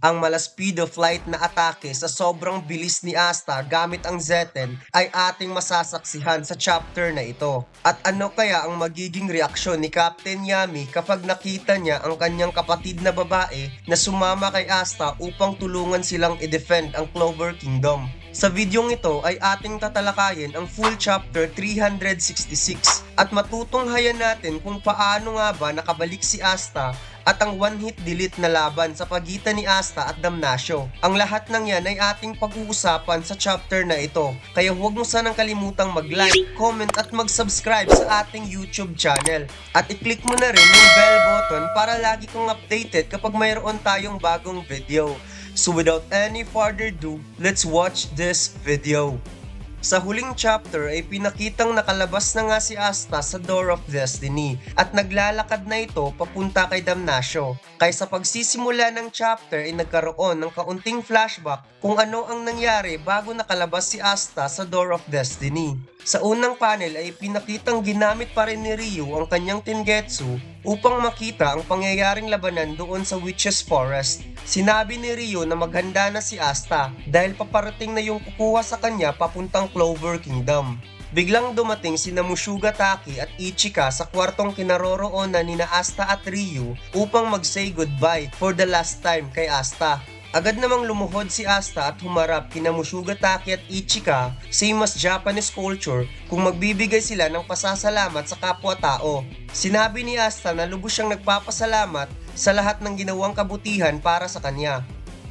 Ang speed of light na atake sa sobrang bilis ni Asta gamit ang Zetten ay ating masasaksihan sa chapter na ito. At ano kaya ang magiging reaksyon ni Captain Yami kapag nakita niya ang kanyang kapatid na babae na sumama kay Asta upang tulungan silang i-defend ang Clover Kingdom? Sa videong ito ay ating tatalakayin ang full chapter 366 at matutunghayan natin kung paano nga ba nakabalik si Asta at ang one-hit delete na laban sa pagitan ni Asta at Damnasio. Ang lahat ng yan ay ating pag-uusapan sa chapter na ito. Kaya huwag mo sanang kalimutang mag-like, comment at mag-subscribe sa ating YouTube channel. At i-click mo na rin yung bell button para lagi kang updated kapag mayroon tayong bagong video. So without any further ado, let's watch this video. Sa huling chapter ay pinakitang nakalabas na nga si Asta sa Door of Destiny at naglalakad na ito papunta kay Damnasio. Kaya sa pagsisimula ng chapter ay nagkaroon ng kaunting flashback kung ano ang nangyari bago nakalabas si Asta sa Door of Destiny. Sa unang panel ay pinakitang ginamit pa rin ni Ryu ang kanyang Tengetsu upang makita ang pangyayaring labanan doon sa Witch's Forest. Sinabi ni Ryu na maghanda na si Asta dahil paparating na yung kukuha sa kanya papuntang Clover Kingdom. Biglang dumating sina Mushogataki at Ichika sa kwartong kinaroroonan ni Asta at Ryu upang mag-say goodbye for the last time kay Asta. Agad namang lumuhod si Asta at humarap kina Mushogataki at Ichika, same as Japanese culture, kung magbibigay sila ng pasasalamat sa kapwa-tao. Sinabi ni Asta na lubos siyang nagpapasalamat sa lahat ng ginawang kabutihan para sa kanya.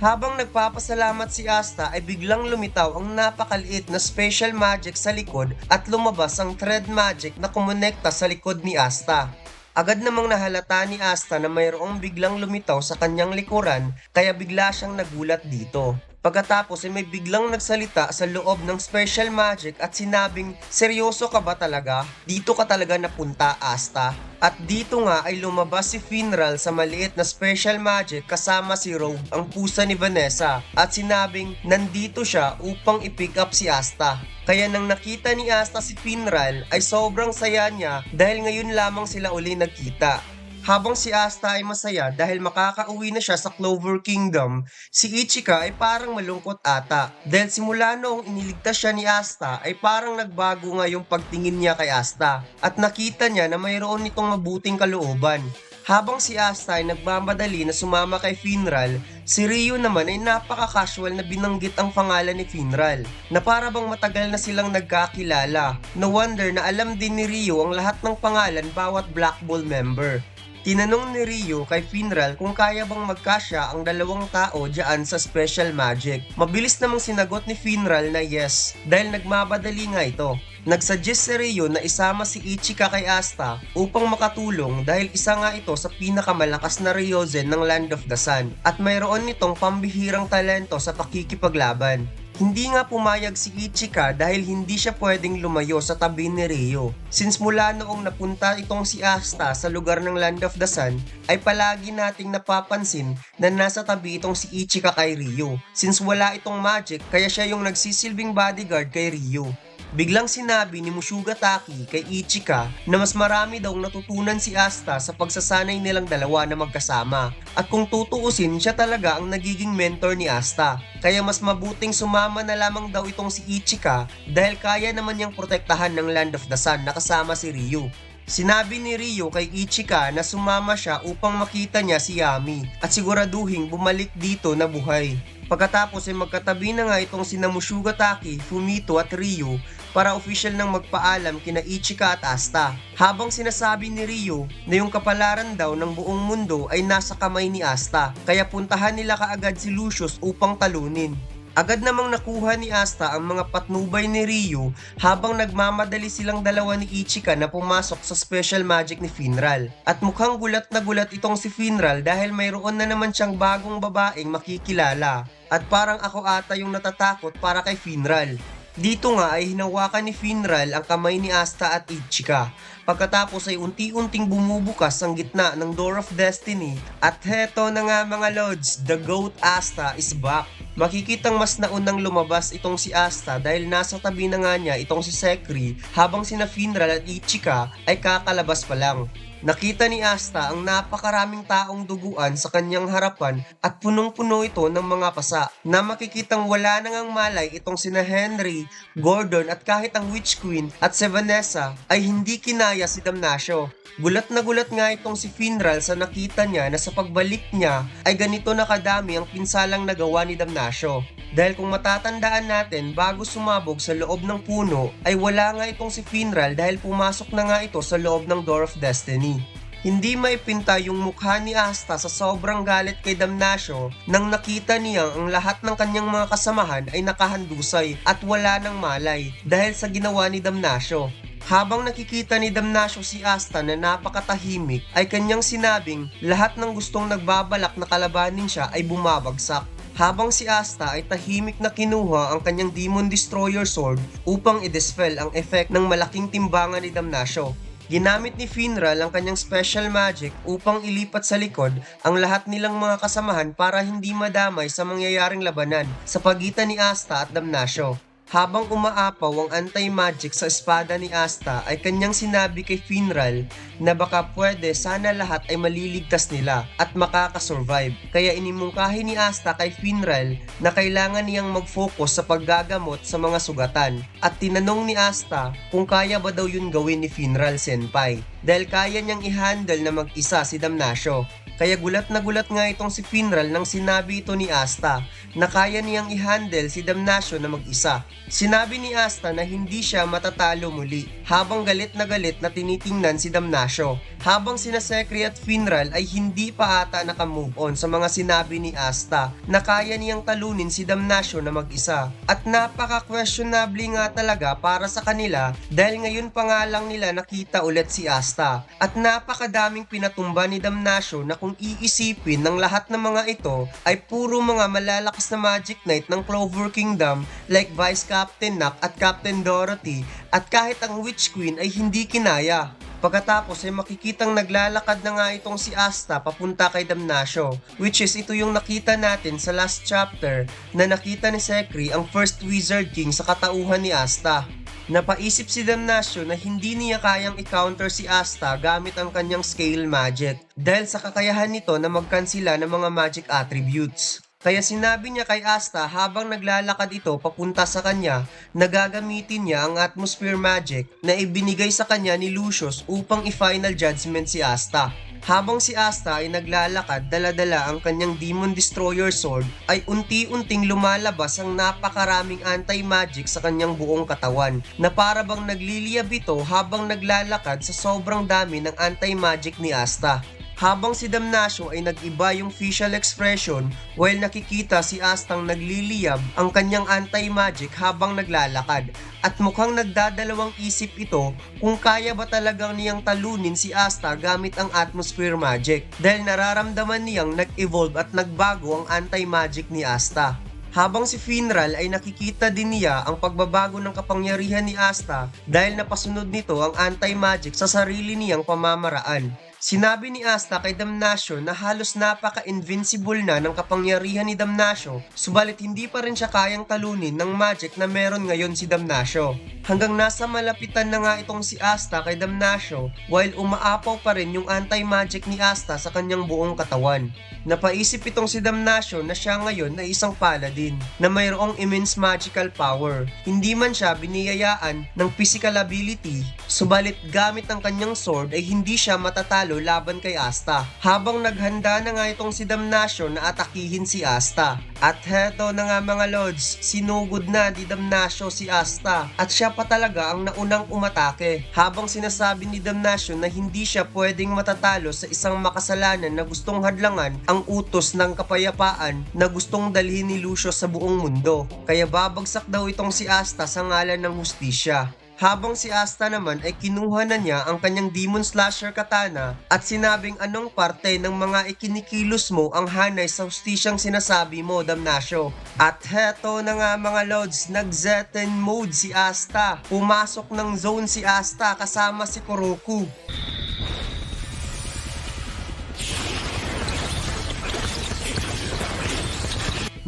Habang nagpapasalamat si Asta ay biglang lumitaw ang napakaliit na special magic sa likod at lumabas ang thread magic na kumonekta sa likod ni Asta. Agad namang nahalata ni Asta na mayroong biglang lumitaw sa kanyang likuran kaya bigla siyang nagulat dito. Pagkatapos ay may biglang nagsalita sa loob ng special magic at sinabing, "Seryoso ka ba talaga? Dito ka talaga napunta, Asta?" At dito nga ay lumabas si Finral sa maliit na special magic kasama si Rogue, ang pusa ni Vanessa, at sinabing nandito siya upang i-pick up si Asta. Kaya nang nakita ni Asta si Finral ay sobrang saya niya dahil ngayon lamang sila uli nagkita. Habang si Asta ay masaya dahil makakauwi na siya sa Clover Kingdom, si Ichika ay parang malungkot ata. Dahil simula noong iniligtas siya ni Asta ay parang nagbago nga yung pagtingin niya kay Asta at nakita niya na mayroon nitong mabuting kalooban. Habang si Asta ay nagmamadali na sumama kay Finral, si Ryu naman ay napaka-casual na binanggit ang pangalan ni Finral na para bang matagal na silang nagkakilala. No wonder na alam din ni Ryu ang lahat ng pangalan bawat Black Ball member. Tinanong ni Ryu kay Finral kung kaya bang magkasya ang dalawang tao diyan sa special magic. Mabilis namang sinagot ni Finral na yes dahil nagmamadali nga ito. Nagsuggest si Ryu na isama si Ichika kay Asta upang makatulong dahil isa nga ito sa pinakamalakas na Ryozen ng Land of the Sun at mayroon nitong pambihirang talento sa pakikipaglaban. Hindi nga pumayag si Ichika dahil hindi siya pwedeng lumayo sa tabi ni Ryu. Since mula noong napunta itong si Asta sa lugar ng Land of the Sun, ay palagi nating napapansin na nasa tabi itong si Ichika kay Ryu. Since wala itong magic, kaya siya yung nagsisilbing bodyguard kay Ryu. Biglang sinabi ni Mushogataki kay Ichika na mas marami daw natutunan si Asta sa pagsasanay nilang dalawa na magkasama. At kung tutuusin, siya talaga ang nagiging mentor ni Asta. Kaya mas mabuting sumama na lamang daw itong si Ichika dahil kaya naman niyang protektahan ng Land of the Sun na kasama si Ryu. Sinabi ni Ryu kay Ichika na sumama siya upang makita niya si Yami at siguraduhing bumalik dito na buhay. Pagkatapos ay magkatabi na nga itong sina Mushogataki, Fumito at Ryu para official nang magpaalam kina Ichika at Asta. Habang sinasabi ni Ryu na yung kapalaran daw ng buong mundo ay nasa kamay ni Asta, kaya puntahan nila kaagad si Lucius upang talunin. Agad namang nakuha ni Asta ang mga patnubay ni Ryu habang nagmamadali silang dalawa ni Ichika na pumasok sa special magic ni Finral. At mukhang gulat na gulat itong si Finral dahil mayroon na naman siyang bagong babaeng makikilala. At parang ako ata yung natatakot para kay Finral. Dito nga ay hinawakan ni Finral ang kamay ni Asta at Ichika. Pagkatapos ay unti-unting bumubukas ang gitna ng Door of Destiny. At heto na nga mga lords, the GOAT Asta is back. Makikitang mas naunang lumabas itong si Asta dahil nasa tabi na nga niya itong si Sekri habang sina Finral at Ichika ay kakalabas pa lang. Nakita ni Asta ang napakaraming taong duguan sa kanyang harapan at punong-puno ito ng mga pasa na makikitang wala nang ang malay itong sina Henry, Gordon at kahit ang Witch Queen at si Vanessa ay hindi kinaya si Damnasio. Gulat na gulat nga itong si Finral sa nakita niya na sa pagbalik niya ay ganito na kadami ang pinsalang nagawa ni Damnasio. Dahil kung matatandaan natin, bago sumabog sa loob ng puno ay wala nga itong si Finral dahil pumasok na nga ito sa loob ng Door of Destiny. Hindi maipinta yung mukha ni Asta sa sobrang galit kay Damnasio nang nakita niya ang lahat ng kanyang mga kasamahan ay nakahandusay at wala ng malay dahil sa ginawa ni Damnasio. Habang nakikita ni Damnasio si Asta na napakatahimik ay kanyang sinabing lahat ng gustong nagbabalak na kalabanin siya ay bumabagsak. Habang si Asta ay tahimik na kinuha ang kanyang Demon Destroyer Sword upang i-dispel ang effect ng malaking timbangan ni Damnasio. Ginamit ni Finral ang kanyang special magic upang ilipat sa likod ang lahat nilang mga kasamahan para hindi madamay sa mangyayaring labanan sa pagitan ni Asta at Damnasio. Habang umaapaw ang anti-magic sa espada ni Asta ay kanyang sinabi kay Finral na baka pwede sana lahat ay maliligtas nila at makakasurvive. Kaya inimungkahi ni Asta kay Finral na kailangan niyang mag-focus sa paggagamot sa mga sugatan. At tinanong ni Asta kung kaya ba daw yun gawin ni Finral Senpai dahil kaya niyang i-handle na mag-isa si Damnasio. Kaya gulat na gulat nga itong si Finral nang sinabi ito ni Asta na kaya niyang i-handle si Damnasio na mag-isa. Sinabi ni Asta na hindi siya matatalo muli habang galit na tinitingnan si Damnasio. Habang sina Sekri at Finral ay hindi pa ata nakamove on sa mga sinabi ni Asta na kaya niyang talunin si Damnasio na mag-isa. At napaka-questionable nga talaga para sa kanila dahil ngayon pa nga lang nila nakita ulit si Asta. At napakadaming pinatumba ni Damnasio na kung iisipin ng lahat ng mga ito ay puro mga malalakas na Magic Knight ng Clover Kingdom like Vice Captain Nak at Captain Dorothy at kahit ang Witch Queen ay hindi kinaya. Pagkatapos ay makikitang naglalakad na nga itong si Asta papunta kay Damnasio, which is ito yung nakita natin sa last chapter na nakita ni Sekri ang first Wizard King sa katauhan ni Asta. Napaisip si Damnasio na hindi niya kayang i-counter si Asta gamit ang kanyang scale magic dahil sa kakayahan nito na magkansila ng mga magic attributes. Kaya sinabi niya kay Asta habang naglalakad ito papunta sa kanya na gagamitin niya ang atmosphere magic na ibinigay sa kanya ni Lucius upang i-final judgment si Asta. Habang si Asta ay naglalakad dala-dala ang kanyang Demon Destroyer Sword ay unti-unting lumalabas ang napakaraming anti-magic sa kanyang buong katawan na para bang nagliliyab ito habang naglalakad sa sobrang dami ng anti-magic ni Asta. Habang si Damnasio ay nag-iba yung facial expression while nakikita si Astang nagliliyab ang kanyang anti-magic habang naglalakad at mukhang nagdadalawang isip ito kung kaya ba talagang niyang talunin si Asta gamit ang atmosphere magic dahil nararamdaman niyang nag-evolve at nagbago ang anti-magic ni Asta. Habang si Finral ay nakikita din niya ang pagbabago ng kapangyarihan ni Asta dahil napasunod nito ang anti-magic sa sarili niyang pamamaraan. Sinabi ni Asta kay Damnasio na halos napaka-invincible na ng kapangyarihan ni Damnasio, subalit hindi pa rin siya kayang talunin ng magic na meron ngayon si Damnasio. Hanggang nasa malapitan na nga itong si Asta kay Damnasio while umaapaw pa rin yung anti-magic ni Asta sa kanyang buong katawan. Napaisip itong si Damnasio na siya ngayon ay isang paladin na mayroong immense magical power. Hindi man siya biniyayaan ng physical ability, subalit gamit ang kanyang sword ay hindi siya matatalo laban kay Asta. Habang naghanda na nga itong si Damnasio na atakihin si Asta. At heto na nga mga lords, sinugod na ni Damnasio si Asta at siya pa talaga ang naunang umatake. Habang sinasabi ni Damnasio na hindi siya pwedeng matatalo sa isang makasalanan na gustong hadlangan ang utos ng kapayapaan na gustong dalhin ni Lucius sa buong mundo. Kaya babagsak daw itong si Asta sa ngalan ng hustisya. Habang si Asta naman ay kinuha na niya ang kanyang Demon Slasher Katana at sinabing anong parte ng mga ikinikilos mo ang hanay sa hustisyang sinasabi mo, Damnasio. At heto na nga mga lords, nag-Zeten mode si Asta. Pumasok ng zone si Asta kasama si Kuroku.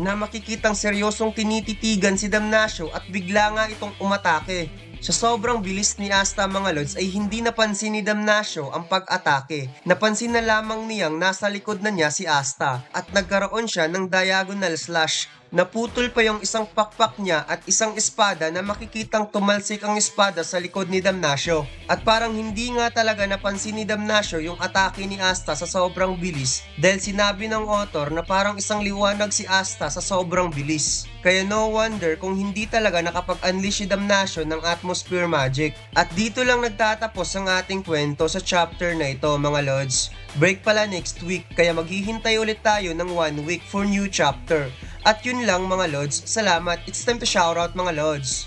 Na makikitang seryosong tinititigan si Damnasio at bigla nga itong umatake. Sa sobrang bilis ni Asta mga lods ay hindi napansin ni Damnasio ang pag-atake. Napansin na lamang niyang nasa likod na niya si Asta at nagkaroon siya ng diagonal slash. Naputol pa yung isang pakpak niya at isang espada na makikitang tumalsik ang espada sa likod ni Damnasio. At parang hindi nga talaga napansin ni Damnasio yung atake ni Asta sa sobrang bilis dahil sinabi ng author na parang isang liwanag si Asta sa sobrang bilis. Kaya no wonder kung hindi talaga nakapag-unleash si Damnasio ng atmosphere magic. At dito lang nagtatapos ang ating kwento sa chapter na ito mga lods. Break pala next week kaya maghihintay ulit tayo ng 1 week for new chapter. At yun lang mga lods, salamat. It's time to shoutout mga lods.